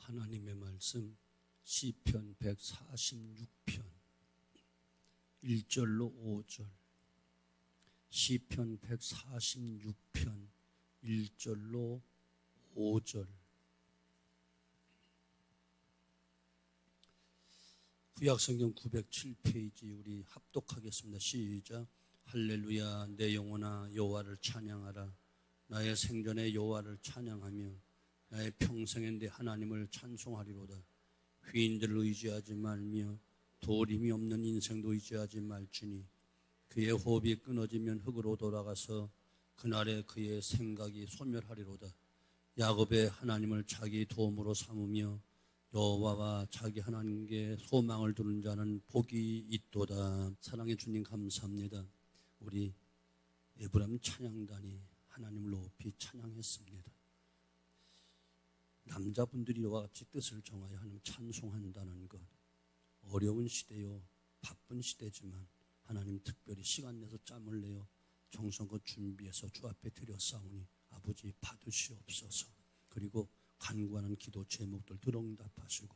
하나님의 말씀 시편 146편 1절로 5절. 시편 146편 1절로 5절. 구약성경 907페이지 우리 합독하겠습니다. 시작. 할렐루야. 내 영혼아 여호와를 찬양하라. 나의 생전에 여호와를 찬양하며 나의 평생에 내 하나님을 찬송하리로다. 휘인들을 의지하지 말며 도림이 없는 인생도 의지하지 말지니 그의 호흡이 끊어지면 흙으로 돌아가서 그날에 그의 생각이 소멸하리로다. 야곱의 하나님을 자기 도움으로 삼으며 여호와와 자기 하나님께 소망을 두는 자는 복이 있도다. 사랑의 주님 감사합니다. 우리 에브라임 찬양단이 하나님을 높이 찬양했습니다. 남자분들이 이와 같이 뜻을 정하여 하나님 찬송한다는 것, 어려운 시대요 바쁜 시대지만 하나님 특별히 시간 내서 짬을 내어 정성껏 준비해서 주 앞에 드렸사오니 아버지 받으시옵소서. 그리고 간구하는 기도 제목들 들응답하시고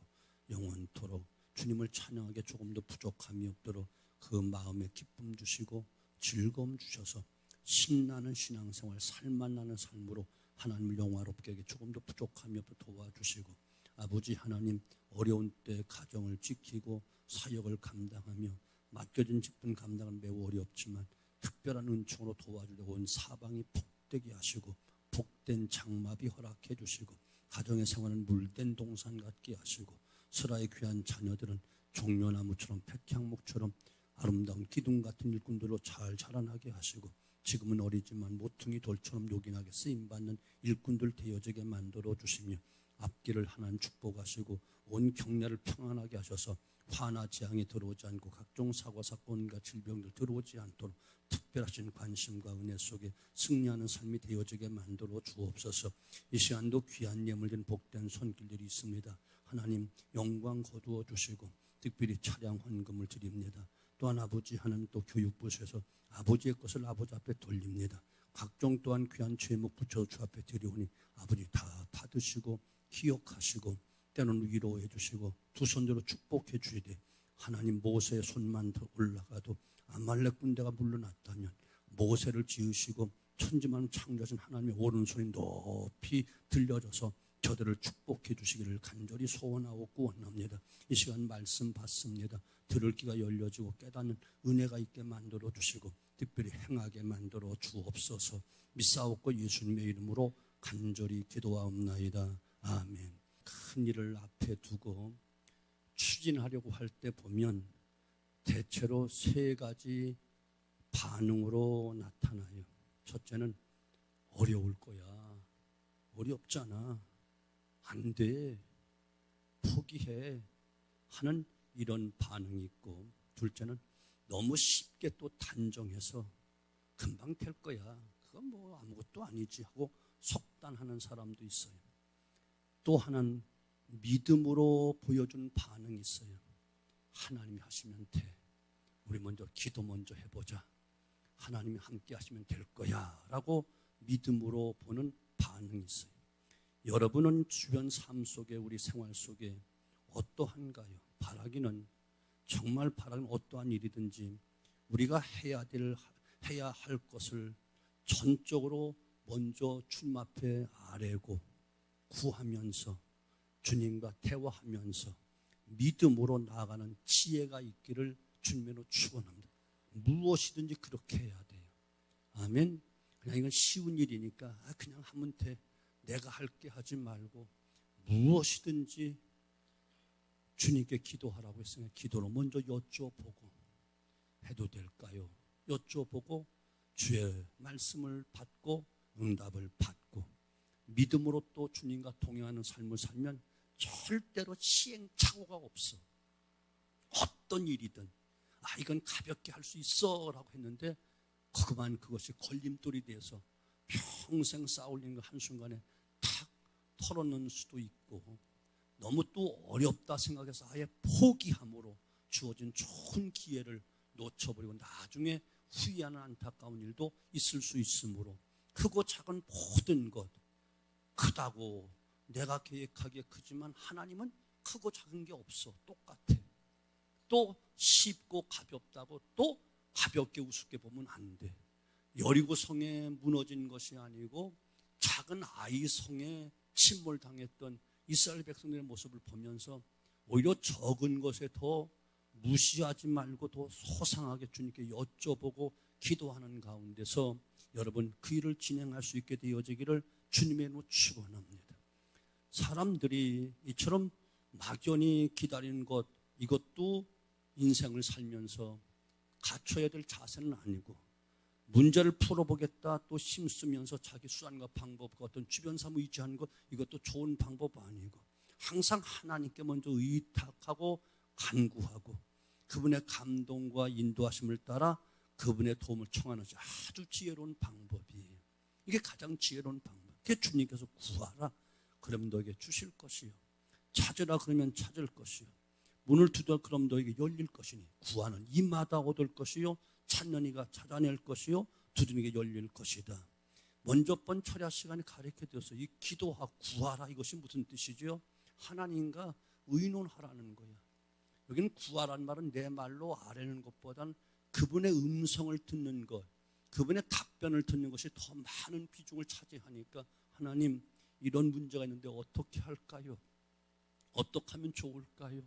영원토록 주님을 찬양하기에 조금 더 부족함이 없도록 그 마음에 기쁨 주시고 즐거움 주셔서 신나는 신앙생활, 살만나는 삶으로 하나님을 영화롭게 하게 조금 더 부족함이 없도록 도와주시고 아버지 하나님 어려운 때 가정을 지키고 사역을 감당하며 맡겨진 직분 감당은 매우 어렵지만 특별한 은총으로 도와주려고 온 사방이 복되게 하시고 복된 장마비 허락해 주시고 가정의 생활은 물된 동산 같게 하시고 슬라의 귀한 자녀들은 종려나무처럼 백향목처럼 아름다운 기둥 같은 일꾼들로 잘 자라나게 하시고 지금은 어리지만 모퉁이 돌처럼 요긴하게 쓰임받는 일꾼들 되어지게 만들어 주시며 앞길을 하나님 축복하시고 온 경내를 평안하게 하셔서 화나 재앙이 들어오지 않고 각종 사고 사건과 질병들 들어오지 않도록 특별하신 관심과 은혜 속에 승리하는 삶이 되어지게 만들어 주옵소서. 이 시간도 귀한 예물 된 복된 손길들이 있습니다. 하나님 영광 거두어 주시고 특별히 차량 헌금을 드립니다. 또한 아버지 하나님 또 교육부에서 아버지의 것을 아버지 앞에 돌립니다. 각종 또한 귀한 제목 붙여서 주 앞에 드리오니 아버지 다 받으시고 기억하시고 때로는 위로해 주시고 두 손으로 축복해 주시되 하나님 모세의 손만 더 올라가도 아말렉 군대가 물러났다면 모세를 지으시고 천지만을 창조하신 하나님의 오른손이 높이 들려져서 저들을 축복해 주시기를 간절히 소원하고 구원합니다. 이 시간 말씀 받습니다. 들을 귀가 열려지고 깨닫는 은혜가 있게 만들어 주시고 특별히 행하게 만들어 주옵소서. 믿사옵고 예수님의 이름으로 간절히 기도하옵나이다. 아멘. 큰 일을 앞에 두고 추진하려고 할 때 보면 대체로 세 가지 반응으로 나타나요. 첫째는 어려울 거야. 어렵잖아. 안 돼. 포기해. 하는 이런 반응이 있고, 둘째는 너무 쉽게 또 단정해서 금방 될 거야. 그건 뭐 아무것도 아니지 하고 속단하는 사람도 있어요. 또 하나는 믿음으로 보여주는 반응이 있어요. 하나님이 하시면 돼. 우리 먼저 기도 먼저 해보자. 하나님이 함께 하시면 될 거야 라고 믿음으로 보는 반응이 있어요. 여러분은 주변 삶 속에 우리 생활 속에 어떠한가요? 바라기는 정말 바라기는 어떠한 일이든지 우리가 해야 할 것을 전적으로 먼저 주님 앞에 아뢰고 구하면서 주님과 대화하면서 믿음으로 나아가는 지혜가 있기를 주님으로 축원합니다. 무엇이든지 그렇게 해야 돼요. 아멘. 그냥 이건 쉬운 일이니까 그냥 하면 돼. 내가 할게 하지 말고 무엇이든지 주님께 기도하라고 했으니 기도로 먼저 여쭤보고 해도 될까요? 여쭤보고 주의 말씀을 받고 응답을 받고 믿음으로 또 주님과 동행하는 삶을 살면 절대로 시행착오가 없어. 어떤 일이든 이건 가볍게 할 수 있어 라고 했는데 그만 그것이 걸림돌이 돼서 평생 쌓아올린 거 한순간에 탁 털어놓는 수도 있고 너무 또 어렵다 생각해서 아예 포기함으로 주어진 좋은 기회를 놓쳐버리고 나중에 후회하는 안타까운 일도 있을 수 있으므로 크고 작은 모든 것 크다고 내가 계획하기에 크지만 하나님은 크고 작은 게 없어. 똑같아. 또 쉽고 가볍다고 또 가볍게 우습게 보면 안 돼. 여리고 성에 무너진 것이 아니고 작은 아이 성에 침몰당했던 이스라엘 백성들의 모습을 보면서 오히려 적은 것에 더 무시하지 말고 더 소상하게 주님께 여쭤보고 기도하는 가운데서 여러분 그 일을 진행할 수 있게 되어지기를 주님의 이름으로 축원합니다. 사람들이 이처럼 막연히 기다리는 것, 이것도 인생을 살면서 갖춰야 될 자세는 아니고, 문제를 풀어보겠다 또 힘쓰면서 자기 수단과 방법과 어떤 주변 사람 의지하는 것, 이것도 좋은 방법 아니고, 항상 하나님께 먼저 의탁하고 간구하고 그분의 감동과 인도하심을 따라 그분의 도움을 청하는 것이 아주 지혜로운 방법이에요. 이게 가장 지혜로운 방법. 그게 주님께서 구하라 그러면 너에게 주실 것이요, 찾으라 그러면 찾을 것이요, 문을 두드려 그럼 너에게 열릴 것이니, 구하는 이마다 얻을 것이요, 찾는 이가 찾아낼 것이요, 두드리게 열릴 것이다. 먼저 번 철야 시간에 가르쳐 드렸어요. 이 기도하고 구하라, 이것이 무슨 뜻이죠? 하나님과 의논하라는 거야. 여기는 구하라는 말은 내 말로 아뢰는 것보다는 그분의 음성을 듣는 것, 그분의 답변을 듣는 것이 더 많은 비중을 차지하니까, 하나님 이런 문제가 있는데 어떻게 할까요? 어떻게 하면 좋을까요?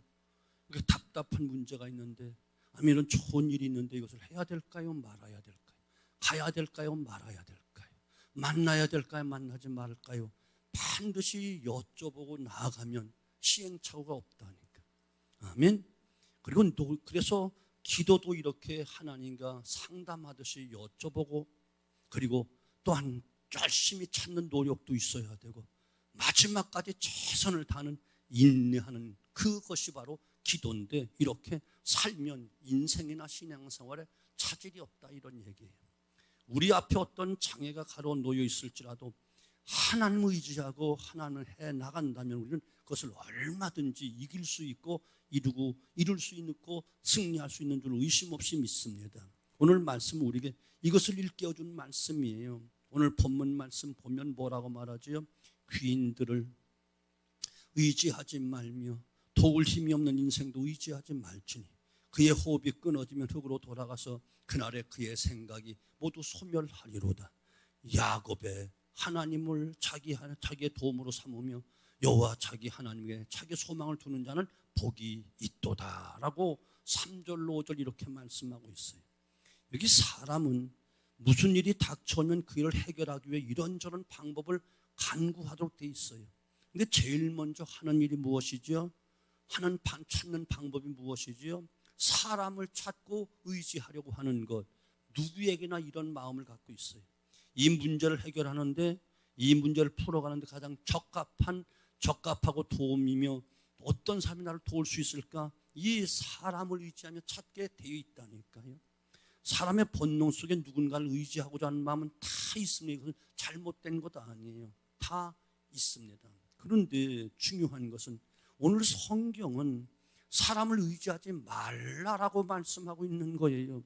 답답한 문제가 있는데, 아니면 이런 좋은 일이 있는데 이것을 해야 될까요? 말아야 될까요? 가야 될까요? 말아야 될까요? 만나야 될까요? 만나지 말까요? 반드시 여쭤보고 나아가면 시행착오가 없다니까. 아멘. 그리고 그래서 기도도 이렇게 하나님과 상담하듯이 여쭤보고, 그리고 또한 열심히 찾는 노력도 있어야 되고, 마지막까지 최선을 다하는 인내하는 그것이 바로 기도인데, 이렇게 살면 인생이나 신앙생활에 차질이 없다, 이런 얘기예요. 우리 앞에 어떤 장애가 가로놓여 있을지라도 하나님을 의지하고 하나님을 해 나간다면 우리는 그것을 얼마든지 이길 수 있고 이룰 수 있고 승리할 수 있는 줄 의심 없이 믿습니다. 오늘 말씀은 우리에게 이것을 일깨워준 말씀이에요. 오늘 본문 말씀 보면 뭐라고 말하지요? 귀인들을 의지하지 말며 도울 힘이 없는 인생도 의지하지 말지니 그의 호흡이 끊어지면 흙으로 돌아가서 그날에 그의 생각이 모두 소멸하리로다. 야곱의 하나님을 자기의 도움으로 삼으며 여호와 자기 하나님께 자기 소망을 두는 자는 복이 있도다라고 3절 5절 이렇게 말씀하고 있어요. 여기 사람은 무슨 일이 닥쳐오면 그 일을 해결하기 위해 이런저런 방법을 간구하도록 돼 있어요. 근데 제일 먼저 하는 일이 무엇이죠? 찾는 방법이 무엇이죠? 사람을 찾고 의지하려고 하는 것. 누구에게나 이런 마음을 갖고 있어요. 이 문제를 해결하는데, 이 문제를 풀어가는데 가장 적합하고 도움이며 어떤 사람이 나를 도울 수 있을까? 이 사람을 의지하며 찾게 되어 있다니까요. 사람의 본능 속에 누군가를 의지하고자 하는 마음은 다 있습니다. 이것은 잘못된 것 아니에요. 다 있습니다. 그런데 중요한 것은 오늘 성경은 사람을 의지하지 말라라고 말씀하고 있는 거예요.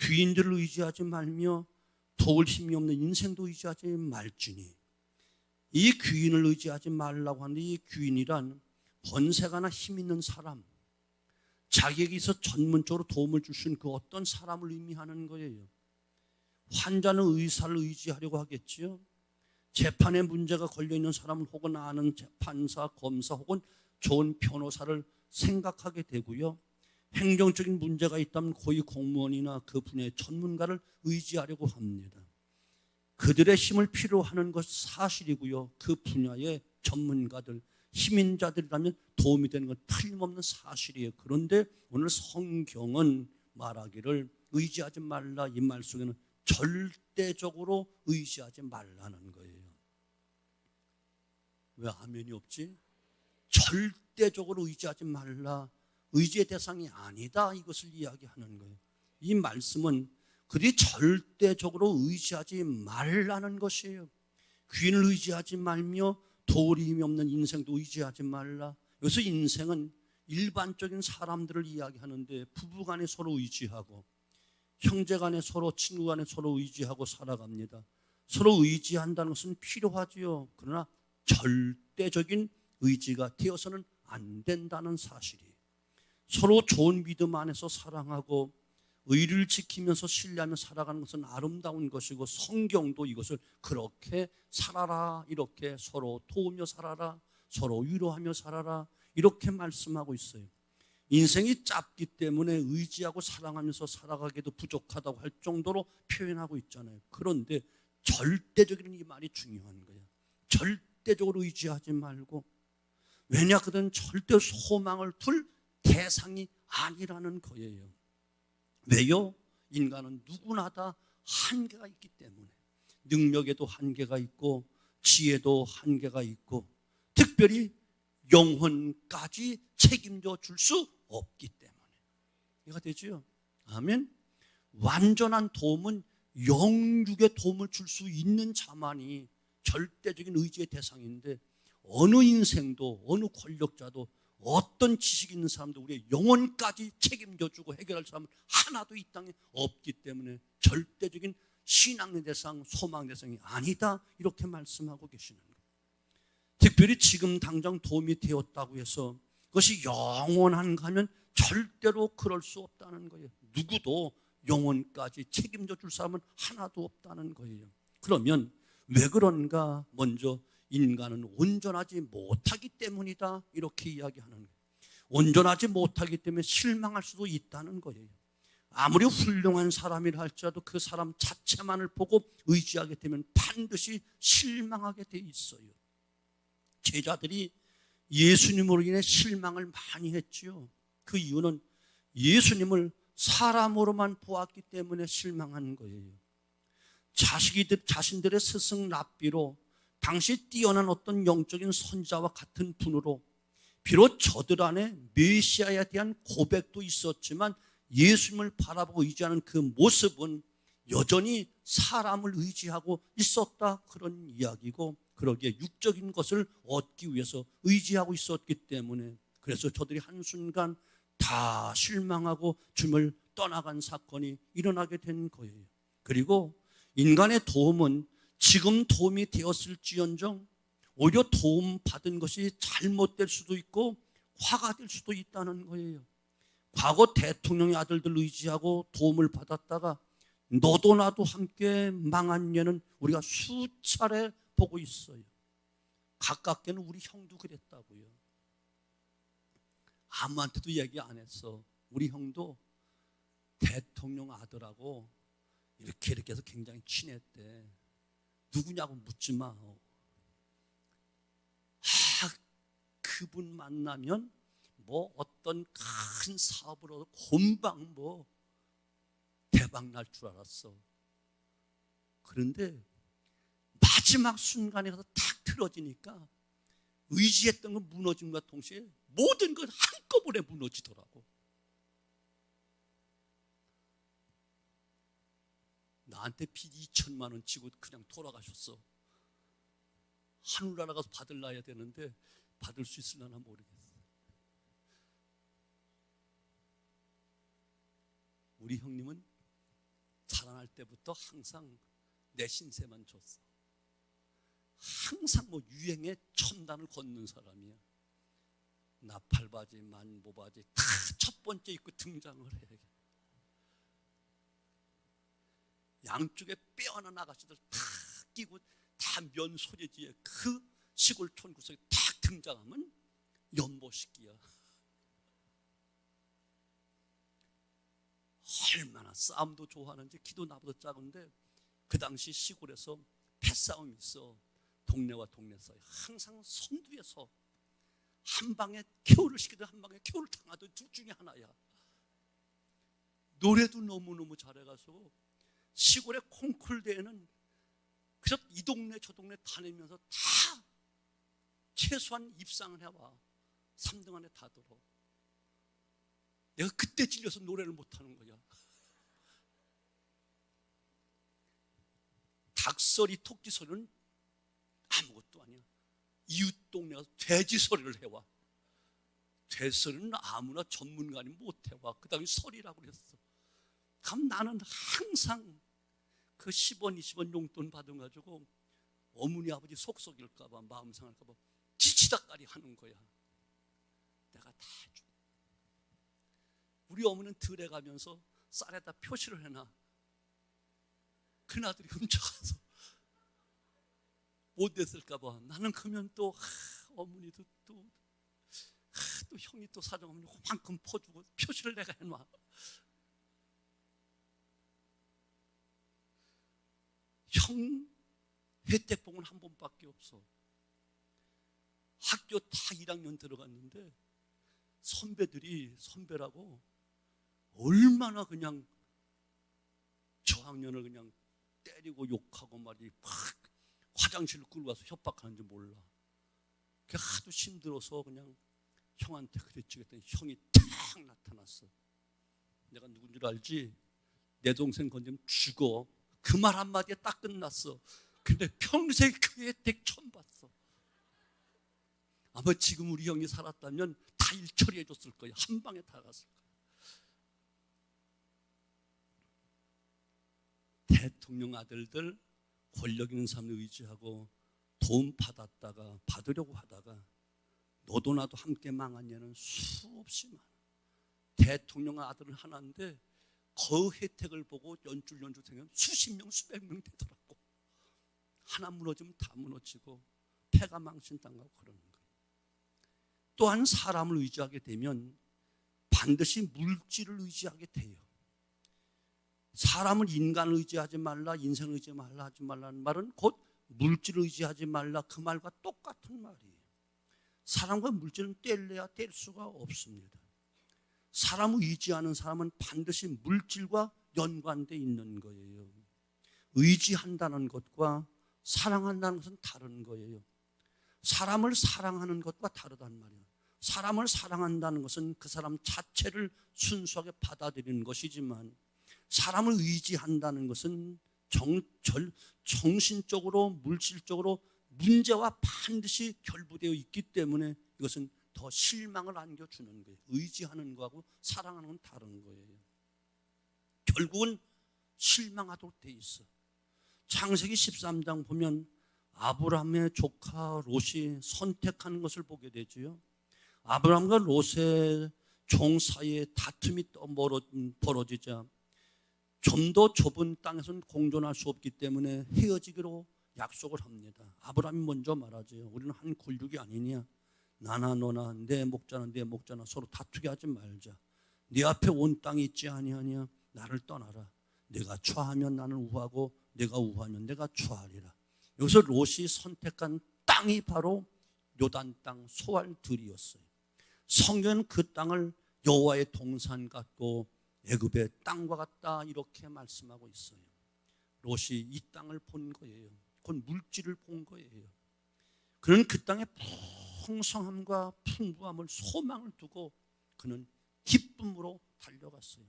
귀인들을 의지하지 말며 도울 힘이 없는 인생도 의지하지 말지니, 이 귀인을 의지하지 말라고 하는데, 이 귀인이란 번세가나 힘 있는 사람, 자기에게서 전문적으로 도움을 줄 수 있는 그 어떤 사람을 의미하는 거예요. 환자는 의사를 의지하려고 하겠지요. 재판에 문제가 걸려있는 사람은 혹은 아는 판사, 검사 혹은 좋은 변호사를 생각하게 되고요. 행정적인 문제가 있다면 고위 공무원이나 그 분야의 전문가를 의지하려고 합니다. 그들의 힘을 필요로 하는 것이 사실이고요. 그 분야의 전문가들, 힘인 자들이라면 도움이 되는 건 틀림없는 사실이에요. 그런데 오늘 성경은 말하기를 의지하지 말라, 이 말 속에는 절대적으로 의지하지 말라는 거예요. 왜 아멘이 없지? 절대적으로 의지하지 말라, 의지의 대상이 아니다, 이것을 이야기하는 거예요. 이 말씀은 그들이 절대적으로 의지하지 말라는 것이에요. 귀인을 의지하지 말며 도울이 힘이 없는 인생도 의지하지 말라. 여기서 인생은 일반적인 사람들을 이야기하는데, 부부간에 서로 의지하고 형제간에 서로, 친구간에 서로 의지하고 살아갑니다. 서로 의지한다는 것은 필요하지요. 그러나 절대적인 의지가 되어서는 안 된다는 사실이, 서로 좋은 믿음 안에서 사랑하고 의를 지키면서 신뢰하며 살아가는 것은 아름다운 것이고, 성경도 이것을 그렇게 살아라, 이렇게 서로 도우며 살아라, 서로 위로하며 살아라, 이렇게 말씀하고 있어요. 인생이 짧기 때문에 의지하고 사랑하면서 살아가기도 부족하다고 할 정도로 표현하고 있잖아요. 그런데 절대적인 이 말이 중요한 거예요. 절대적으로 의지하지 말고, 왜냐, 그들은 절대 소망을 둘 대상이 아니라는 거예요. 왜요? 인간은 누구나 다 한계가 있기 때문에, 능력에도 한계가 있고 지혜도 한계가 있고, 특별히 영혼까지 책임져 줄 수 없기 때문에 이해가 되죠? 아멘. 완전한 도움은 영육의 도움을 줄 수 있는 자만이 절대적인 의지의 대상인데, 어느 인생도 어느 권력자도 어떤 지식 있는 사람도 우리의 영혼까지 책임져주고 해결할 사람은 하나도 이 땅에 없기 때문에 절대적인 신앙의 대상, 소망의 대상이 아니다, 이렇게 말씀하고 계시는 거예요. 특별히 지금 당장 도움이 되었다고 해서 그것이 영원한가 하면 절대로 그럴 수 없다는 거예요. 누구도 영혼까지 책임져 줄 사람은 하나도 없다는 거예요. 그러면 왜 그런가? 먼저 인간은 온전하지 못하기 때문이다, 이렇게 이야기하는 거예요. 온전하지 못하기 때문에 실망할 수도 있다는 거예요. 아무리 훌륭한 사람이라 할지라도 그 사람 자체만을 보고 의지하게 되면 반드시 실망하게 돼 있어요. 제자들이 예수님으로 인해 실망을 많이 했지요. 그 이유는 예수님을 사람으로만 보았기 때문에 실망한 거예요. 자신들의 스승 랍비로, 당시 뛰어난 어떤 영적인 선자와 같은 분으로, 비록 저들 안에 메시아에 대한 고백도 있었지만 예수님을 바라보고 의지하는 그 모습은 여전히 사람을 의지하고 있었다, 그런 이야기고, 그러기에 육적인 것을 얻기 위해서 의지하고 있었기 때문에, 그래서 저들이 한순간 다 실망하고 주님을 떠나간 사건이 일어나게 된 거예요. 그리고 인간의 도움은 지금 도움이 되었을지언정 오히려 도움 받은 것이 잘못될 수도 있고 화가 될 수도 있다는 거예요. 과거 대통령의 아들들 의지하고 도움을 받았다가 너도 나도 함께 망한 예는 우리가 수차례 보고 있어요. 가깝게는 우리 형도 그랬다고요. 아무한테도 얘기 안 했어. 우리 형도 대통령 아들하고 이렇게 해서 굉장히 친했대. 누구냐고 묻지 마. 그분 만나면 뭐 어떤 큰 사업으로 금방 뭐 대박 날 줄 알았어. 그런데 마지막 순간에 가서 탁 틀어지니까 의지했던 건 무너짐과 동시에 모든 것 한꺼번에 무너지더라고. 나한테 빚 2천만 원 지고 그냥 돌아가셨어. 하늘나라 가서 받으려야 되는데 받을 수 있으려나 모르겠어. 우리 형님은 자라날 때부터 항상 내 신세만 줬어. 항상 뭐 유행의 첨단을 걷는 사람이야. 나팔바지, 만보바지 다 첫 번째 입고 등장을 해. 양쪽에 빼어난 아가씨들 다 끼고 다 면 소재지에 그 시골촌 구석에 탁 등장하면 연보식이야. 얼마나 싸움도 좋아하는지. 키도 나보다 작은데 그 당시 시골에서 패싸움이 있어. 동네와 동네 사이 항상 선두에서 한 방에 큐를 시키든 한 방에 큐를 당하든 둘 중에 하나야. 노래도 너무너무 잘해가지고 시골의 콩쿨 대회는 그래서 이 동네 저 동네 다니면서 다 최소한 입상을 해와. 3등 안에 다 들어. 내가 그때 찔려서 노래를 못하는 거야. 닭소리, 토끼 소리는 아무것도 아니야. 이웃 동네 가서 돼지 소리를 해와. 돼지 소리는 아무나 전문가는 못 해와. 그 다음에 소리라고 그랬어. 그럼 나는 항상 그 10원, 20원 용돈 받아가지고 어머니 아버지 속 썩일까봐, 마음 상할까봐 뒤치다까리 하는 거야. 내가 다 해줘. 우리 어머니는 들에 가면서 쌀에다 표시를 해놔. 큰아들이 훔쳐가서 못 됐을까봐. 나는 그러면 또 어머니도 또 형이 또 사정하면 그만큼 퍼주고 표시를 내가 해놔. 형 혜택봉은 한 번밖에 없어. 학교 다 1학년 들어갔는데 선배라고 얼마나 그냥 저학년을 그냥 때리고 욕하고 말이 막 화장실을 끌고 와서 협박하는지 몰라. 그게 하도 힘들어서 그냥 형한테 그랬지. 그랬더니 형이 탁 나타났어. 내가 누군 줄 알지? 내 동생 건지면 죽어. 그 말 한마디에 딱 끝났어. 근데 평생 그 혜택 처음 봤어. 아마 지금 우리 형이 살았다면 다 일 처리해 줬을 거야. 한 방에 다 갔을 거야. 대통령 아들들 권력 있는 사람을 의지하고 도움 받으려고 하다가 너도 나도 함께 망한 예는 수없이 많아. 대통령 아들은 하나인데 그 혜택을 보고 연줄 생기면 수십 명 수백 명 되더라고. 하나 무너지면 다 무너지고 폐가 망신당하고 그러는 거예요. 또한 사람을 의지하게 되면 반드시 물질을 의지하게 돼요. 사람을 인간을 의지하지 말라, 인생을 의지하지 말라 하지 말라는 말은 곧 물질을 의지하지 말라 그 말과 똑같은 말이에요. 사람과 물질은 뗄래야 뗄 수가 없습니다. 사람을 의지하는 사람은 반드시 물질과 연관되어 있는 거예요. 의지한다는 것과 사랑한다는 것은 다른 거예요. 사람을 사랑하는 것과 다르단 말이에요. 사람을 사랑한다는 것은 그 사람 자체를 순수하게 받아들이는 것이지만 사람을 의지한다는 것은 정신적으로 물질적으로 문제와 반드시 결부되어 있기 때문에 이것은 더 실망을 안겨주는 거예요. 의지하는 거하고 사랑하는 건 다른 거예요. 결국은 실망하도록 돼 있어. 창세기 13장 보면 아브라함의 조카 롯이 선택하는 것을 보게 되죠. 아브라함과 롯의 종 사이에 다툼이 벌어지자 좀 더 좁은 땅에서는 공존할 수 없기 때문에 헤어지기로 약속을 합니다. 아브라함이 먼저 말하죠. 우리는 한 골육이 아니냐. 나나 너나 내 목자나 내 목자나 서로 다투게 하지 말자. 네 앞에 온 땅이 있지 아니하냐. 나를 떠나라. 내가 좌하면 나는 우하고 내가 우하면 내가 좌하리라. 여기서 롯이 선택한 땅이 바로 요단 땅 소알들이었어요. 성경은 그 땅을 여호와의 동산 같고 애굽의 땅과 같다 이렇게 말씀하고 있어요. 롯이 이 땅을 본 거예요. 곧 물질을 본 거예요. 그는 그 땅의 풍성함과 풍부함을 소망을 두고 그는 기쁨으로 달려갔어요.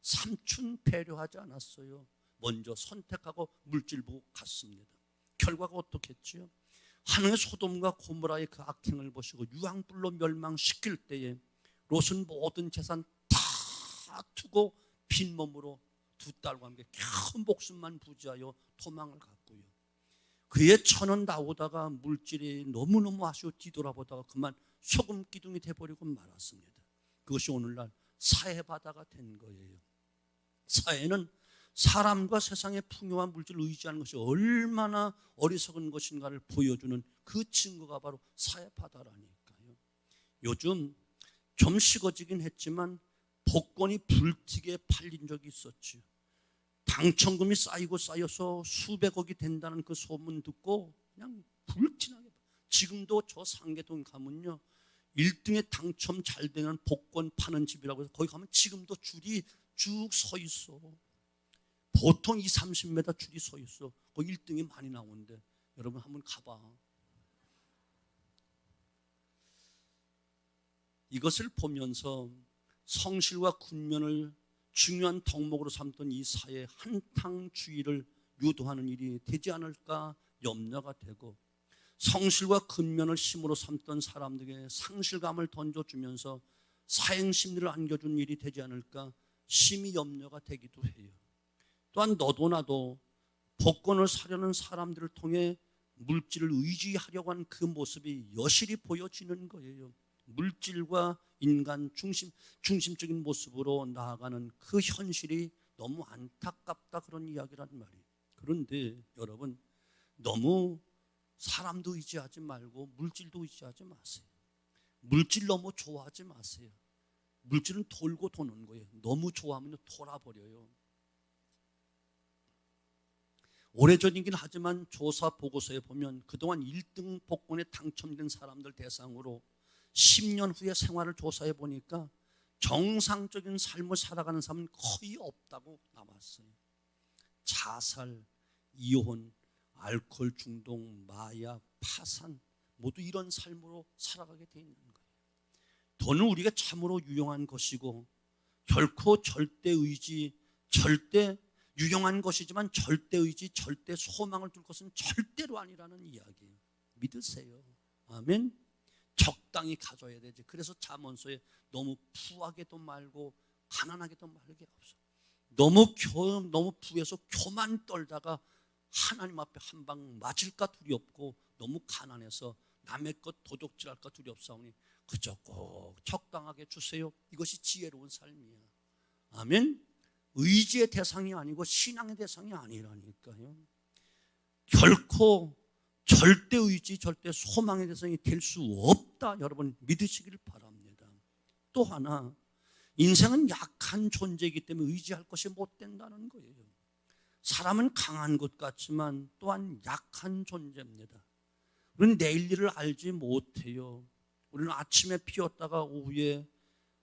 삼촌 배려하지 않았어요. 먼저 선택하고 물질 보고 갔습니다. 결과가 어떻겠지요? 하나님의 소돔과 고모라의 그 악행을 보시고 유황불로 멸망시킬 때에 롯은 모든 재산 다 두고 빈몸으로 두 딸과 함께 겨우 목숨만 부지하여 도망을 갔고요. 그의 처는 나오다가 물질이 너무너무 아쉬워 뒤돌아보다가 그만 소금 기둥이 돼버리고 말았습니다. 그것이 오늘날 사해바다가 된 거예요. 사해는 사람과 세상의 풍요와 물질을 의지하는 것이 얼마나 어리석은 것인가를 보여주는 그 증거가 바로 사해바다라니까요. 요즘 좀 식어지긴 했지만 복권이 불티게 팔린 적이 있었죠. 당첨금이 쌓여서 수백억이 된다는 그 소문 듣고 그냥 불티나게. 지금도 저 상계동 가면요 1등에 당첨 잘 되는 복권 파는 집이라고 해서 거기 가면 지금도 줄이 쭉 서 있어. 보통 20-30m 줄이 서 있어. 거기 1등이 많이 나오는데 여러분 한번 가봐. 이것을 보면서 성실과 군면을 중요한 덕목으로 삼던 이 사회의 한탕주의를 유도하는 일이 되지 않을까 염려가 되고, 성실과 근면을 힘으로 삼던 사람들에게 상실감을 던져주면서 사행심리를 안겨준 일이 되지 않을까 심히 염려가 되기도 해요. 또한 너도 나도 복권을 사려는 사람들을 통해 물질을 의지하려고 하는 그 모습이 여실히 보여지는 거예요. 물질과 인간 중심적인 모습으로 나아가는 그 현실이 너무 안타깝다, 그런 이야기란 말이에요. 그런데 여러분, 너무 사람도 의지하지 말고 물질도 의지하지 마세요. 물질 너무 좋아하지 마세요. 물질은 돌고 도는 거예요. 너무 좋아하면 돌아버려요. 오래전이긴 하지만 조사 보고서에 보면 그동안 1등 복권에 당첨된 사람들 대상으로 10년 후에 생활을 조사해 보니까 정상적인 삶을 살아가는 사람은 거의 없다고 나왔어요. 자살, 이혼, 알코올 중독, 마약, 파산, 모두 이런 삶으로 살아가게 돼 있는 거예요. 돈은 우리가 참으로 유용한 것이고 결코 절대 의지, 절대 유용한 것이지만 절대 의지, 절대 소망을 둘 것은 절대로 아니라는 이야기예요. 믿으세요. 아멘. 적당히 가져야 되지. 그래서 잠언서에 너무 부하게도 말고 가난하게도 말게 없어. 너무 부해서 교만 떨다가 하나님 앞에 한 방 맞을까 두렵고, 너무 가난해서 남의 것 도둑질할까 두렵사오니 그저 꼭 적당하게 주세요. 이것이 지혜로운 삶이야. 아멘. 의지의 대상이 아니고 신앙의 대상이 아니라니까요. 결코 절대 의지, 절대 소망의 대상이 될 수 없다. 여러분 믿으시길 바랍니다. 또 하나, 인생은 약한 존재이기 때문에 의지할 것이 못 된다는 거예요. 사람은 강한 것 같지만 또한 약한 존재입니다. 우리는 내일 일을 알지 못해요. 우리는 아침에 피었다가 오후에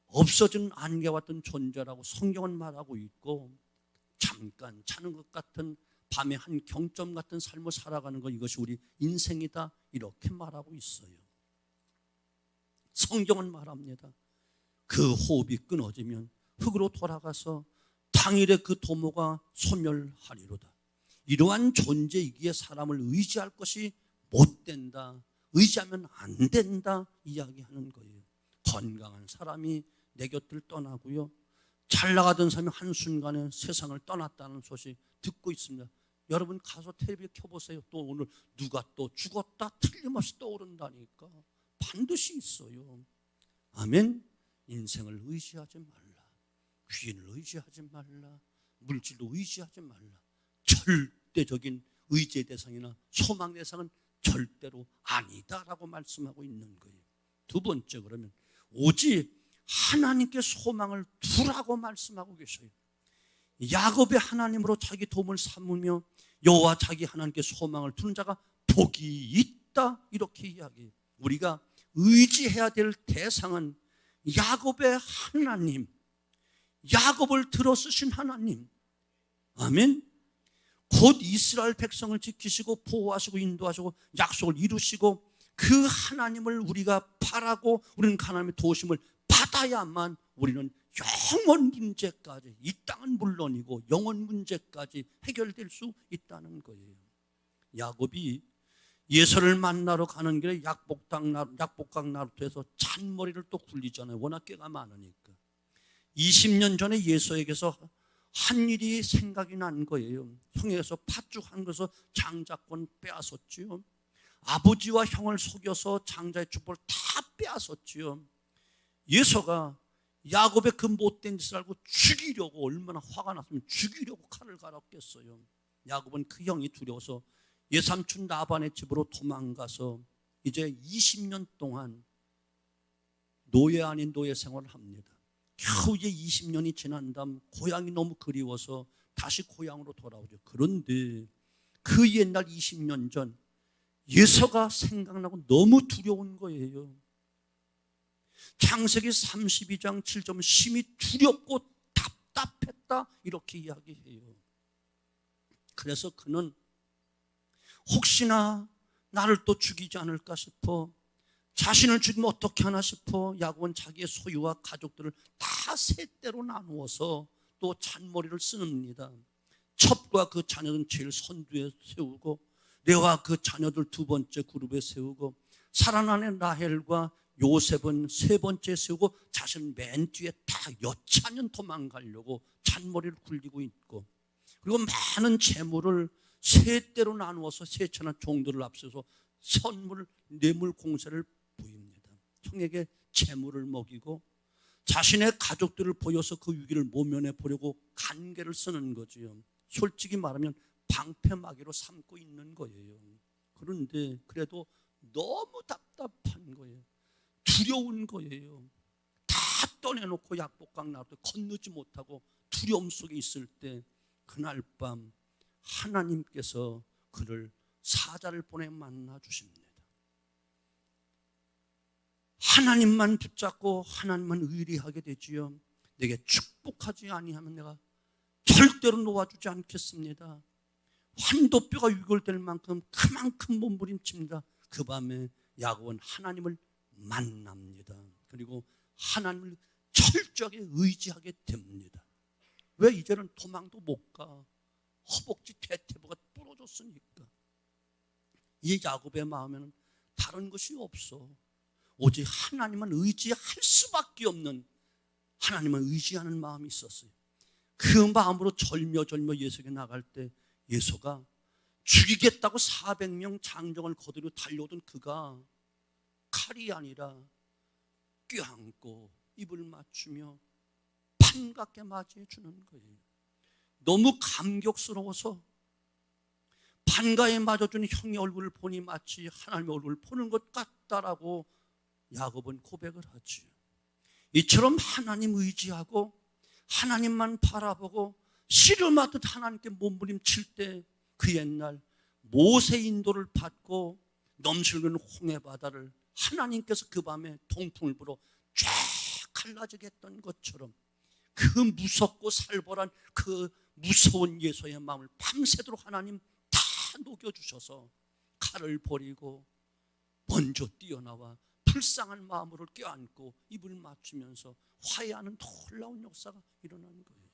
없어진 안개와 같은 존재라고 성경은 말하고 있고, 잠깐 자는 것 같은 밤의 한 경점 같은 삶을 살아가는 것, 이것이 우리 인생이다, 이렇게 말하고 있어요. 성경은 말합니다. 그 호흡이 끊어지면 흙으로 돌아가서 당일에 그 도모가 소멸하리로다. 이러한 존재이기에 사람을 의지할 것이 못 된다, 의지하면 안 된다 이야기하는 거예요. 건강한 사람이 내 곁을 떠나고요, 잘 나가던 사람이 한순간에 세상을 떠났다는 소식 듣고 있습니다. 여러분 가서 텔레비전 켜보세요. 또 오늘 누가 또 죽었다 틀림없이 떠오른다니까. 반드시 있어요. 아멘. 인생을 의지하지 말라. 귀인을 의지하지 말라. 물질도 의지하지 말라. 절대적인 의지의 대상이나 소망 대상은 절대로 아니다라고 말씀하고 있는 거예요. 두 번째, 그러면 오직 하나님께 소망을 두라고 말씀하고 계셔요. 야곱의 하나님으로 자기 도움을 삼으며 여호와 자기 하나님께 소망을 두는 자가 복이 있다, 이렇게 이야기해요. 우리가 의지해야 될 대상은 야곱의 하나님, 야곱을 들어쓰신 하나님. 아멘. 곧 이스라엘 백성을 지키시고 보호하시고 인도하시고 약속을 이루시고 그 하나님을 우리가 바라고 우리는 하나님의 도우심을 받아야만 우리는 영원 문제까지, 이 땅은 물론이고 영원 문제까지 해결될 수 있다는 거예요. 야곱이 예서를 만나러 가는 길에 약복강 나루터에서 잔머리를 또 굴리잖아요. 워낙 깨가 많으니까. 20년 전에 예서에게서 한 일이 생각이 난 거예요. 형에서 팥죽한 것을 장자권 빼앗았지요. 아버지와 형을 속여서 장자의 축복을 다 빼앗았지요. 예서가 야곱의 그 못된 짓을 알고 죽이려고, 얼마나 화가 났으면 죽이려고 칼을 갈았겠어요. 야곱은 그 형이 두려워서 예삼촌 라반의 집으로 도망가서 이제 20년 동안 노예 아닌 노예 생활을 합니다. 겨우 이제 20년이 지난 다음 고향이 너무 그리워서 다시 고향으로 돌아오죠. 그런데 그 옛날 20년 전 예서가 생각나고 너무 두려운 거예요. 창세기 32장 7절 심히 두렵고 답답했다, 이렇게 이야기해요. 그래서 그는 혹시나 나를 또 죽이지 않을까 싶어, 자신을 죽이면 어떻게 하나 싶어 야곱은 자기의 소유와 가족들을 다 세 대로 나누어서 또 잔머리를 쓰는니다. 첩과 그 자녀들은 제일 선두에 세우고 레와 그 자녀들 두 번째 그룹에 세우고 살아나는 라헬과 요셉은 세 번째 세우고 자신은 맨 뒤에 다 여차하면 도망가려고 잔머리를 굴리고 있고, 그리고 많은 재물을 세 때로 나누어서 세천한 종들을 앞세워서 선물, 뇌물 공세를 보입니다. 형에게 재물을 먹이고 자신의 가족들을 보여서 그 위기를 모면해 보려고 간계를 쓰는 거지요. 솔직히 말하면 방패막이로 삼고 있는 거예요. 그런데 그래도 너무 답답한 거예요. 두려운 거예요. 다 떠내놓고 약복강 나도 건너지 못하고 두려움 속에 있을 때 그날 밤 하나님께서 그를 사자를 보내 만나 주십니다. 하나님만 붙잡고 하나님만 의리하게 되지요. 내게 축복하지 아니하면 내가 절대로 놓아주지 않겠습니다. 환도뼈가 유골될 만큼 그만큼 몸부림칩니다. 그 밤에 야곱은 하나님을 만납니다. 그리고 하나님을 철저하게 의지하게 됩니다. 왜? 이제는 도망도 못 가. 허벅지 대퇴부가 부러졌으니까. 이 야곱의 마음에는 다른 것이 없어. 오직 하나님만 의지할 수밖에 없는, 하나님만 의지하는 마음이 있었어요. 그 마음으로 절며 예수에게 나갈 때 예수가 죽이겠다고 400명 장정을 거두려 달려오던 그가 칼이 아니라 껴안고 입을 맞추며 반갑게 맞이해 주는 거예요. 너무 감격스러워서 반가에 맞아주는 형의 얼굴을 보니 마치 하나님의 얼굴을 보는 것 같다라고 야곱은 고백을 하지요. 이처럼 하나님 의지하고 하나님만 바라보고 씨름하듯 하나님께 몸부림칠 때 그 옛날 모세 인도를 받고 넘실거리는 홍해 바다를 하나님께서 그 밤에 동풍을 불어 쫙 갈라지게 했던 것처럼 그 무섭고 살벌한 그 무서운 예수의 마음을 밤새도록 하나님 다 녹여주셔서 칼을 버리고 먼저 뛰어나와 불쌍한 마음으로 껴안고 입을 맞추면서 화해하는 놀라운 역사가 일어나는 거예요.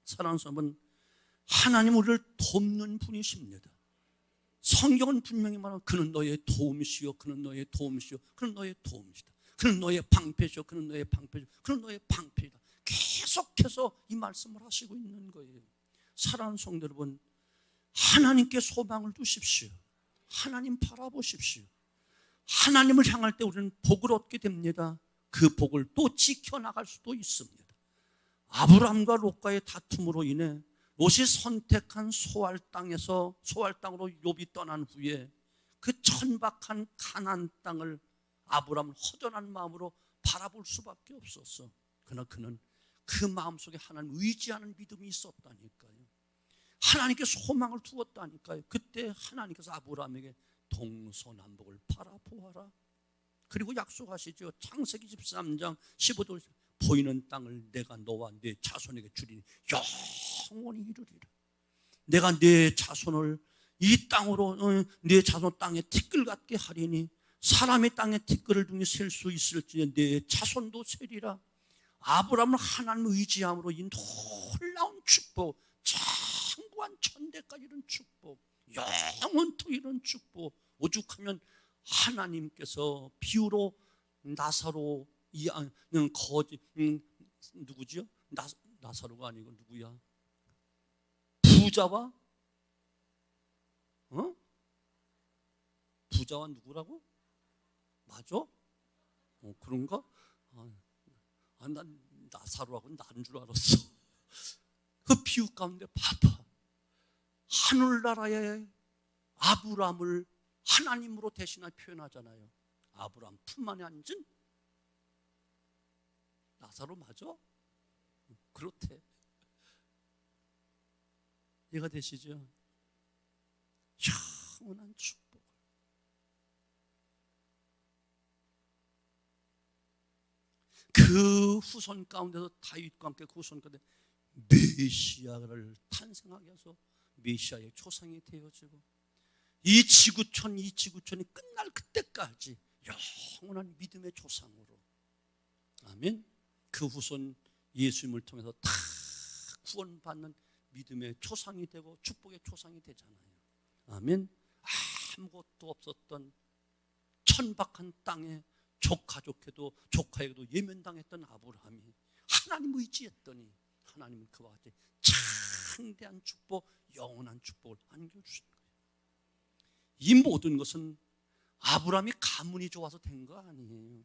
사랑하는 여러분, 하나님 우리를 돕는 분이십니다. 성경은 분명히 말하고 그는 너의 도움이시요, 그는 너의 도움이시요, 그는 너의 도움이시다. 그는 너의 방패시요, 그는 너의 방패시요, 그는 너의 방패이다. 계속해서 이 말씀을 하시고 있는 거예요. 사랑하는 성도 여러분, 하나님께 소망을 두십시오. 하나님 바라보십시오. 하나님을 향할 때 우리는 복을 얻게 됩니다. 그 복을 또 지켜나갈 수도 있습니다. 아브라함과 롯과의 다툼으로 인해 롯이 선택한 소알 땅으로 욥이 떠난 후에 그 천박한 가나안 땅을 아브라함은 허전한 마음으로 바라볼 수밖에 없었어. 그러나 그는 그 마음속에 하나님 의지하는 믿음이 있었다니까요. 하나님께 소망을 두었다니까요. 그때 하나님께서 아브라함에게 동서남북을 바라보아라. 그리고 약속하시죠. 창세기 13장 15절 보이는 땅을 내가 너와 네 자손에게 주리니 영원히 이루리라. 내가 네 자손을 이 땅으로 네 자손 땅에 티끌 같게 하리니 사람의 땅에 티끌을 등에 셀 수 있을지 네 자손도 세리라. 아브라함은 하나님 의지함으로 이 놀라운 축복, 장구한 천대까지 이런 축복, 영원토록 이런 축복, 오죽하면 하나님께서 비유로 나사로 누구지요? 나사로가 아니고 누구야? 부자와 부자와 누구라고? 맞아? 그런가? 난 나사로하고 난 줄 알았어. 그 비유 가운데 봐봐. 하늘나라의 아브라함을 하나님으로 대신하여 표현하잖아요. 아브라함 품 안에 앉은 나사로 맞아? 그렇대. 이해가 되시죠? 영원한 축복. 그 후손 가운데서 다윗과 함께 그 후손 가운데 메시아를 탄생하게 해서 메시아의 조상이 되어지고 이 지구촌이 끝날 그때까지 영원한 믿음의 조상으로, 아멘. 그 후손 예수님을 통해서 다 구원받는 믿음의 조상이 되고 축복의 조상이 되잖아요. 아멘. 아무것도 없었던 천박한 땅에 조카에게도 예면당했던 아브라함이 하나님 의지했더니 하나님은 그와 같이 창대한 축복, 영원한 축복을 안겨주신 거예요. 이 모든 것은 아브라함이 가문이 좋아서 된 거 아니에요.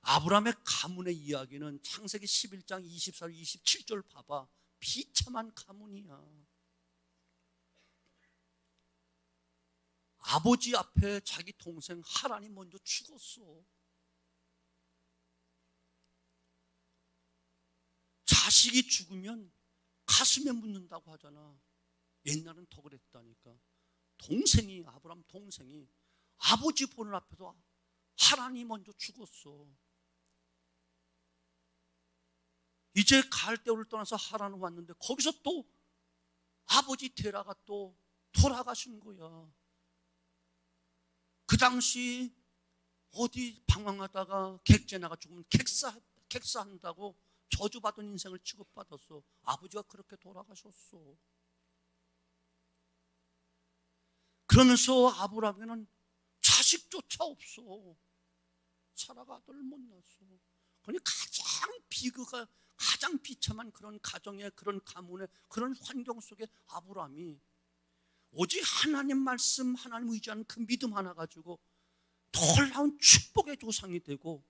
아브라함의 가문의 이야기는 창세기 11장 24절 27절 봐봐. 비참한 가문이야. 아버지 앞에 자기 동생 하란이 먼저 죽었어. 자식이 죽으면 가슴에 묻는다고 하잖아. 옛날은 더 그랬다니까. 동생이, 아브라함 동생이 아버지 보는 앞에서 하란이 먼저 죽었어. 이제 갈대우를 떠나서 하란을 왔는데 거기서 또 아버지 데라가 또 돌아가신 거야. 그 당시 어디 방황하다가 객제나가 죽으면 객사한다고 저주받은 인생을 취급받았어. 아버지가 그렇게 돌아가셨어. 그러면서 아브라함에는 자식조차 없어. 사라가 아들을 못 낳았어. 그러니 가장 비참한 그런 가정의, 그런 가문의 그런 환경 속에 아브라함이 오직 하나님 말씀, 하나님 의지하는 그 믿음 하나 가지고 놀라운 축복의 조상이 되고,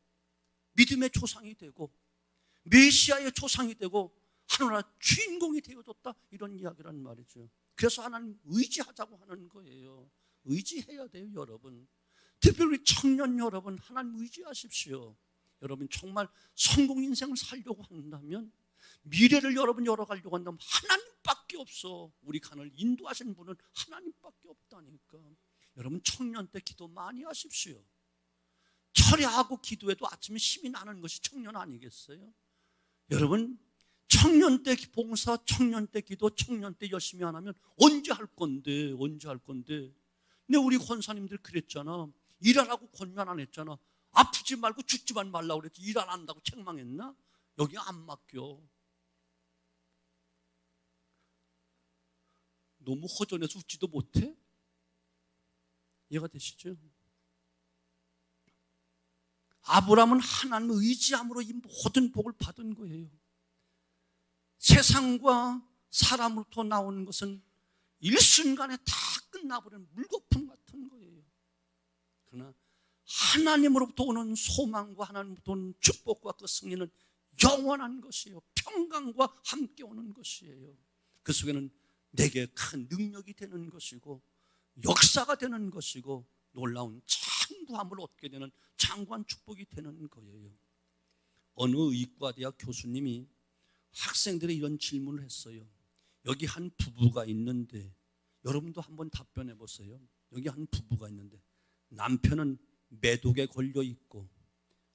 믿음의 조상이 되고, 메시아의 조상이 되고, 하나님 주인공이 되어줬다, 이런 이야기란 말이죠. 그래서 하나님 의지하자고 하는 거예요. 의지해야 돼요, 여러분. 특별히 청년 여러분, 하나님 의지하십시오. 여러분 정말 성공 인생을 살려고 한다면, 미래를 여러분 열어가려고 한다면 하나님밖에 없어. 우리 간을 인도하시는 분은 하나님밖에 없다니까. 여러분 청년 때 기도 많이 하십시오. 철야하고 기도해도 아침에 힘이 나는 것이 청년 아니겠어요? 여러분 청년 때 봉사, 청년 때 기도, 청년 때 열심히 안 하면 언제 할 건데. 근데 우리 권사님들 그랬잖아. 일하라고 권면 안 했잖아. 아프지 말고 죽지만 말라고 그랬지. 일 안 한다고 책망했나? 여기 안 맡겨. 너무 허전해서 웃지도 못해? 이해가 되시죠? 아브라함은 하나님을 의지함으로 이 모든 복을 받은 거예요. 세상과 사람으로부터 나오는 것은 일순간에 다 끝나버리는 물거품 같은 거예요. 그러나 하나님으로부터 오는 소망과 하나님으로부터 오는 축복과 그 승리는 영원한 것이에요. 평강과 함께 오는 것이에요. 그 속에는 내게 큰 능력이 되는 것이고, 역사가 되는 것이고, 놀라운 창구함을 얻게 되는 장관 축복이 되는 거예요. 어느 의과대학 교수님이 학생들이 이런 질문을 했어요. 여기 한 부부가 있는데, 여러분도 한번 답변해 보세요. 여기 한 부부가 있는데 남편은 매독에 걸려 있고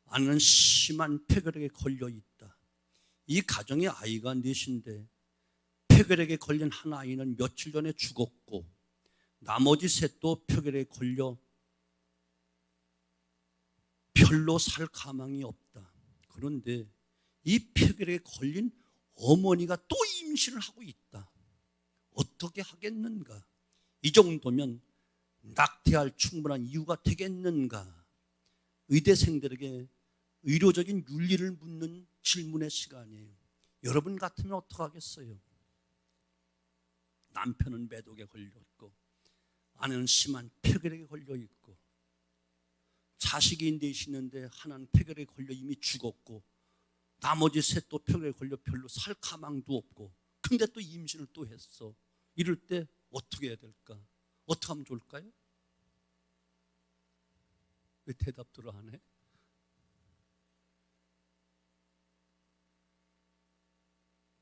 아내는 심한 폐결핵에 걸려 있다. 이 가정에 아이가 넷인데 폐결핵에 걸린 한 아이는 며칠 전에 죽었고 나머지 셋도 폐결핵에 걸려 별로 살 가망이 없다. 그런데 이 폐결핵에 걸린 어머니가 또 임신을 하고 있다. 어떻게 하겠는가? 이 정도면 낙태할 충분한 이유가 되겠는가? 의대생들에게 의료적인 윤리를 묻는 질문의 시간이에요. 여러분 같으면 어떻게 하겠어요? 남편은 매독에 걸렸고 아내는 심한 폐결핵에 걸려 있고 자식이 넷이는데 하나는 폐결핵에 걸려 이미 죽었고 나머지 셋도 폐결핵에 걸려 별로 살 가망도 없고 근데 또 임신을 또 했어. 이럴 때 어떻게 해야 될까? 어떻게 하면 좋을까요? 왜 대답들을 안 해?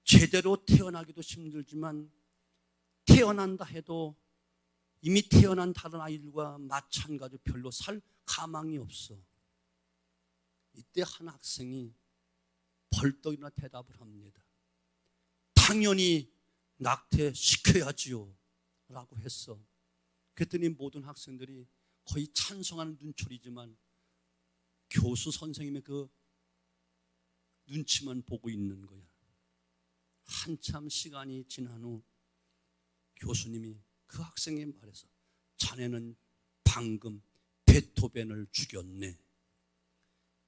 제대로 태어나기도 힘들지만 태어난다 해도 이미 태어난 다른 아이들과 마찬가지로 별로 살 가망이 없어. 이때 한 학생이 벌떡 일어나 대답을 합니다. 당연히 낙태시켜야지요 라고 했어. 그랬더니 모든 학생들이 거의 찬성하는 눈초리지만 교수 선생님의 그 눈치만 보고 있는 거야. 한참 시간이 지난 후 교수님이 그 학생에게 말해서 자네는 방금 베토벤을 죽였네.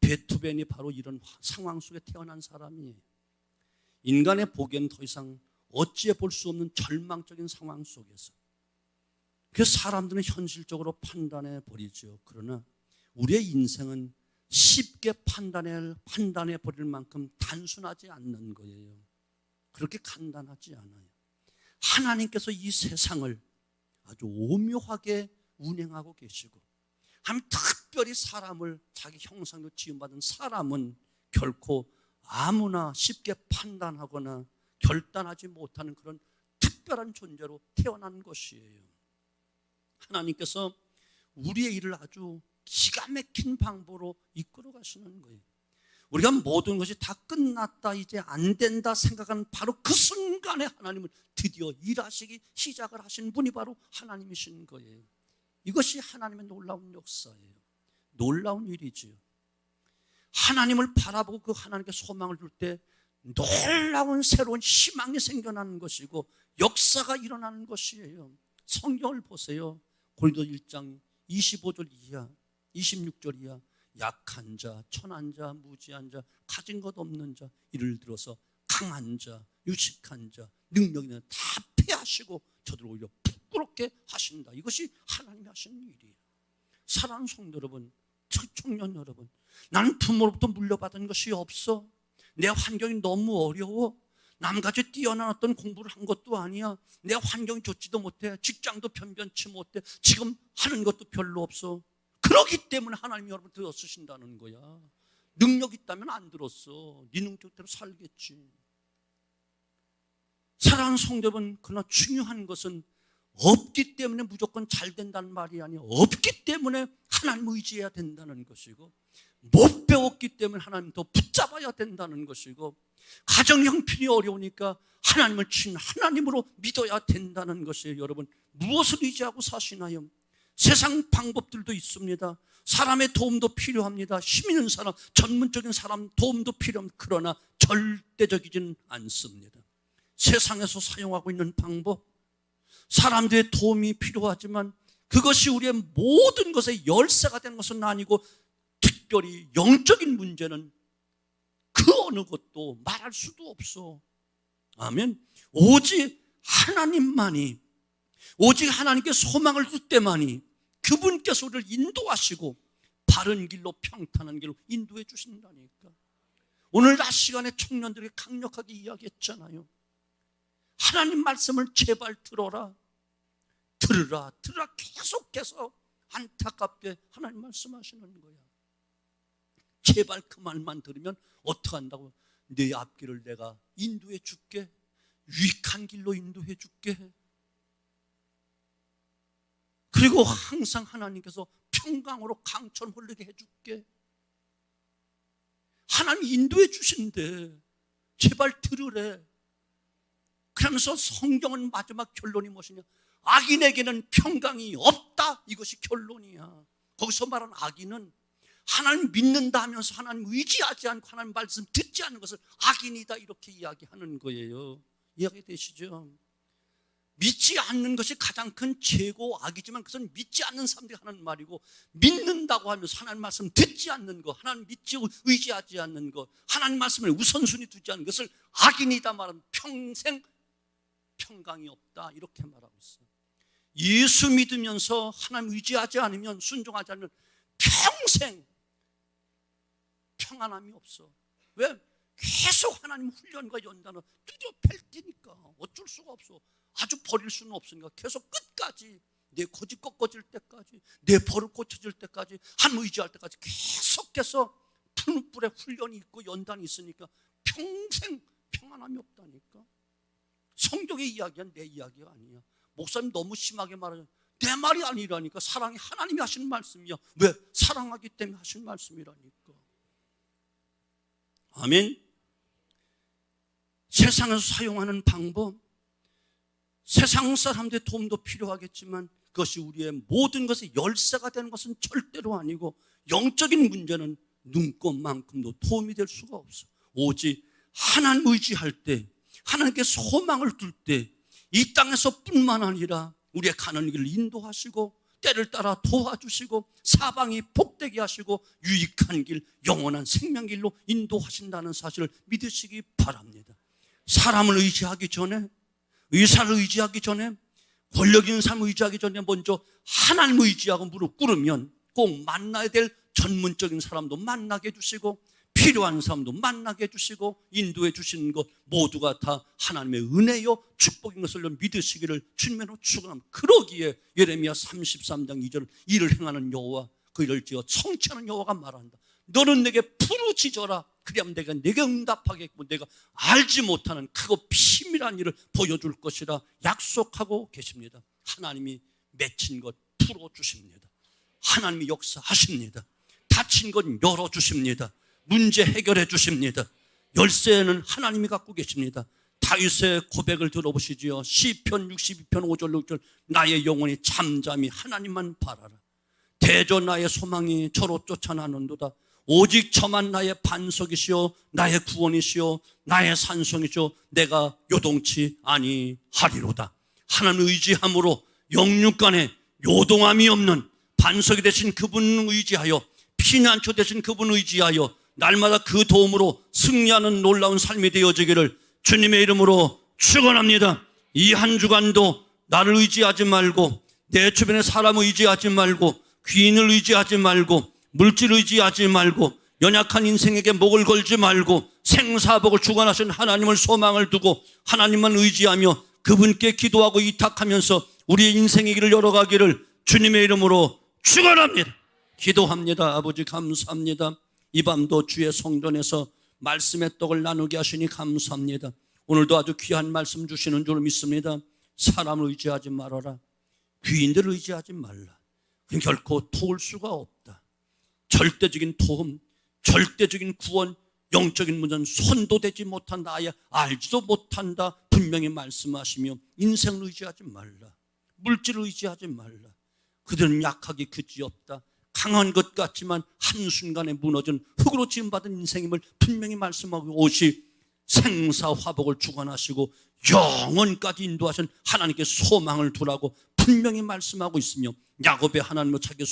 베토벤이 바로 이런 상황 속에 태어난 사람이에요. 인간의 복엔 더 이상 어찌해 볼 수 없는 절망적인 상황 속에서 그래서 사람들은 현실적으로 판단해 버리죠. 그러나 우리의 인생은 쉽게 판단해 버릴 만큼 단순하지 않는 거예요. 그렇게 간단하지 않아요. 하나님께서 이 세상을 아주 오묘하게 운행하고 계시고, 하나님 특별히 사람을 자기 형상으로 지음받은 사람은 결코 아무나 쉽게 판단하거나 결단하지 못하는 그런 특별한 존재로 태어난 것이에요. 하나님께서 우리의 일을 아주 기가 막힌 방법으로 이끌어 가시는 거예요. 우리가 모든 것이 다 끝났다, 이제 안 된다 생각하는 바로 그 순간에 하나님은 드디어 일하시기 시작을 하신 분이 바로 하나님이신 거예요. 이것이 하나님의 놀라운 역사예요. 놀라운 일이지요. 하나님을 바라보고 그 하나님께 소망을 둘 때 놀라운 새로운 희망이 생겨나는 것이고 역사가 일어나는 것이에요. 성경을 보세요. 고린도 1장 25절 이하 26절 이하 약한 자, 천한 자, 무지한 자, 가진 것 없는 자, 이를 들어서 강한 자, 유식한 자, 능력 있는 자 다 패하시고 저들을 오히려 부끄럽게 하신다. 이것이 하나님이 하시는 일이에요. 사랑하는 성도 여러분, 청년 여러분, 나는 부모로부터 물려받은 것이 없어. 내 환경이 너무 어려워. 남같이 뛰어난 어떤 공부를 한 것도 아니야. 내 환경이 좋지도 못해. 직장도 변변치 못해. 지금 하는 것도 별로 없어. 그렇기 때문에 하나님이 여러분 들어 쓰신다는 거야. 능력 있다면 안 들었어. 네 능력대로 살겠지. 사랑하는 성도 여러분, 그러나 중요한 것은 없기 때문에 무조건 잘 된다는 말이 아니야. 없기 때문에 하나님을 의지해야 된다는 것이고, 못 배웠기 때문에 하나님 더 붙잡아야 된다는 것이고, 가정 형편이 어려우니까 하나님을 친 하나님으로 믿어야 된다는 것이에요. 여러분, 무엇을 의지하고 사시나요? 세상 방법들도 있습니다. 사람의 도움도 필요합니다. 힘 있는 사람, 전문적인 사람 도움도 필요합니다. 그러나 절대적이지는 않습니다. 세상에서 사용하고 있는 방법, 사람들의 도움이 필요하지만 그것이 우리의 모든 것의 열쇠가 되는 것은 아니고, 특별히 영적인 문제는 그 어느 것도 말할 수도 없어. 아멘. 오직 하나님만이, 오직 하나님께 소망을 둘 때만이 그분께서 우리를 인도하시고 바른 길로, 평탄한 길로 인도해 주신다니까. 오늘 낮 시간에 청년들이 강력하게 이야기했잖아요. 하나님 말씀을 제발 들어라. 들으라 계속해서 안타깝게 하나님 말씀하시는 거야. 제발 그 말만 들으면 어떻게 한다고? 네 앞길을 내가 인도해 줄게. 유익한 길로 인도해 줄게. 그리고 항상 하나님께서 평강으로 강처럼 흐르게 해줄게. 하나님 인도해 주신대. 제발 들으래. 그러면서 성경은 마지막 결론이 무엇이냐? 악인에게는 평강이 없다. 이것이 결론이야. 거기서 말하는 악인은 하나님 믿는다 하면서 하나님 의지하지 않고 하나님 말씀 듣지 않는 것을 악인이다, 이렇게 이야기하는 거예요. 이해되시죠? 믿지 않는 것이 가장 큰 죄고 악이지만 그것은 믿지 않는 사람들이 하는 말이고, 믿는다고 하면서 하나님 말씀 듣지 않는 것, 하나님 믿지 의지하지 않는 것, 하나님 말씀을 우선순위 두지 않는 것을 악인이다 말하면 평생 평강이 없다, 이렇게 말하고 있어요. 예수 믿으면서 하나님 의지하지 않으면, 순종하지 않으면 평생 평안함이 없어. 왜? 계속 하나님 훈련과 연단을 두드려 팰 테니까 어쩔 수가 없어. 아주 버릴 수는 없으니까 계속 끝까지, 내 거짓 꺾어질 때까지, 내 버릇 고쳐질 때까지, 하나님 의지할 때까지 계속해서 푸른 불에 훈련이 있고 연단이 있으니까 평생 평안함이 없다니까. 성경의 이야기야, 내 이야기가 아니야. 목사님 너무 심하게 말하죠. 내 말이 아니라니까. 사랑이 하나님이 하시는 말씀이야. 왜? 사랑하기 때문에 하시는 말씀이라니까. 아멘. 세상에서 사용하는 방법, 세상 사람들의 도움도 필요하겠지만 그것이 우리의 모든 것의 열쇠가 되는 것은 절대로 아니고, 영적인 문제는 눈꼽만큼도 도움이 될 수가 없어. 오직 하나님 의지할 때, 하나님께 소망을 둘 때 이 땅에서 뿐만 아니라 우리의 가는 길을 인도하시고 때를 따라 도와주시고 사방이 복되게 하시고 유익한 길, 영원한 생명길로 인도하신다는 사실을 믿으시기 바랍니다. 사람을 의지하기 전에 의사를 의지하기 전에, 권력 있는 삶을 의지하기 전에 먼저 하나님을 의지하고 무릎 꿇으면 꼭 만나야 될 전문적인 사람도 만나게 해주시고 필요한 사람도 만나게 해주시고 인도해 주시는 것 모두가 다 하나님의 은혜요 축복인 것을 믿으시기를 주님으로 축원합니다. 그러기에 예레미야 33장 2절 이를 행하는 여호와 그 일을 지어 성취하는 여호와가 말한다. 너는 내게 부르짖어라. 그리하면 내가 내게 응답하겠고 내가 알지 못하는 크고 비밀한 일을 보여줄 것이라 약속하고 계십니다. 하나님이 맺힌 것 풀어주십니다. 하나님이 역사하십니다. 닫힌 것 열어주십니다. 문제 해결해 주십니다. 열쇠는 하나님이 갖고 계십니다. 다윗의 고백을 들어보시지요. 시편 62편 5절 6절 나의 영혼이 잠잠히 하나님만 바라라. 대저 나의 소망이 저로 쫓아나는도다. 오직 저만 나의 반석이시오 나의 구원이시오 나의 산성이시오 내가 요동치 아니하리로다. 하나님 의지함으로 영육간에 요동함이 없는 반석이 되신 그분을 의지하여 피난처 되신 그분을 의지하여 날마다 그 도움으로 승리하는 놀라운 삶이 되어지기를 주님의 이름으로 축원합니다. 이 한 주간도 나를 의지하지 말고 내 주변의 사람을 의지하지 말고 귀인을 의지하지 말고 물질을 의지하지 말고 연약한 인생에게 목을 걸지 말고 생사복을 주관하신 하나님을 소망을 두고 하나님만 의지하며 그분께 기도하고 이탁하면서 우리의 인생의 길을 열어가기를 주님의 이름으로 축원합니다. 기도합니다. 아버지 감사합니다. 이 밤도 주의 성전에서 말씀의 떡을 나누게 하시니 감사합니다. 오늘도 아주 귀한 말씀 주시는 줄 믿습니다. 사람을 의지하지 말아라. 귀인들을 의지하지 말라. 그건 결코 도울 수가 없다. 절대적인 도움, 절대적인 구원, 영적인 문제는 손도 대지 못한다. 아예 알지도 못한다. 분명히 말씀하시며 인생을 의지하지 말라. 물질을 의지하지 말라. 그들은 약하기 그지없다. 강한 것 같지만 한순간에 무너진 흙으로 지음받은 인생임을 분명히 말씀하고 오시 생사화복을 주관하시고 영원까지 인도하신 하나님께 소망을 두라고 분명히 말씀하고 있으며 야곱의 하나님으로 자기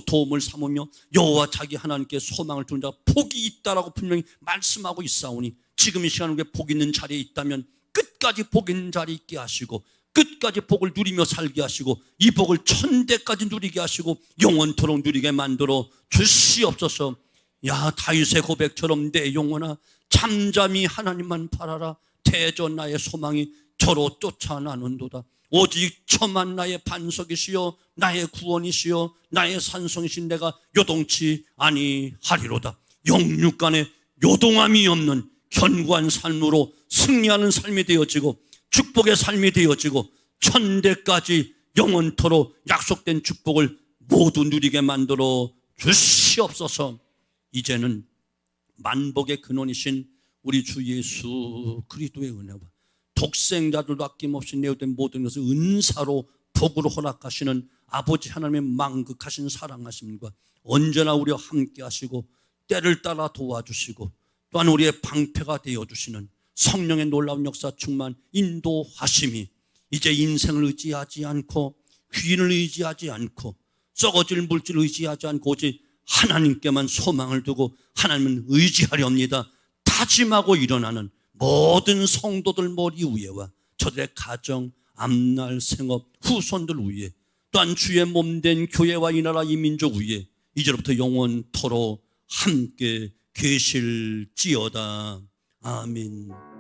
도움을 삼으며 여호와 자기 하나님께 소망을 두는 자가 복이 있다라고 분명히 말씀하고 있사오니 지금 이 시간 우리가 복 있는 자리에 있다면 끝까지 복 있는 자리에 있게 하시고 끝까지 복을 누리며 살게 하시고 이 복을 천대까지 누리게 하시고 영원토록 누리게 만들어 주시옵소서. 야 다윗의 고백처럼 내 영혼아 잠잠히 하나님만 바라라. 대저 나의 소망이 저로 쫓아나는도다. 오직 저만 나의 반석이시여 나의 구원이시여 나의 산성이신 내가 요동치 아니하리로다. 영육간에 요동함이 없는 견고한 삶으로 승리하는 삶이 되어지고 축복의 삶이 되어지고 천대까지 영원토록 약속된 축복을 모두 누리게 만들어 주시옵소서. 이제는 만복의 근원이신 우리 주 예수 그리스도의 은혜와 독생자들도 아낌없이 내어된 모든 것을 은사로 복으로 허락하시는 아버지 하나님의 만극하신 사랑하심과 언제나 우리와 함께 하시고 때를 따라 도와주시고 또한 우리의 방패가 되어주시는 성령의 놀라운 역사 충만 인도하심이 이제 인생을 의지하지 않고 귀인을 의지하지 않고 썩어질 물질을 의지하지 않고 오직 하나님께만 소망을 두고 하나님은 의지하렵니다. 다짐하고 일어나는 모든 성도들 머리 위에와 저들의 가정, 앞날, 생업, 후손들 위에 또한 주의 몸된 교회와 이 나라 이 민족 위에 이제부터 영원토록 함께 계실지어다. 아멘.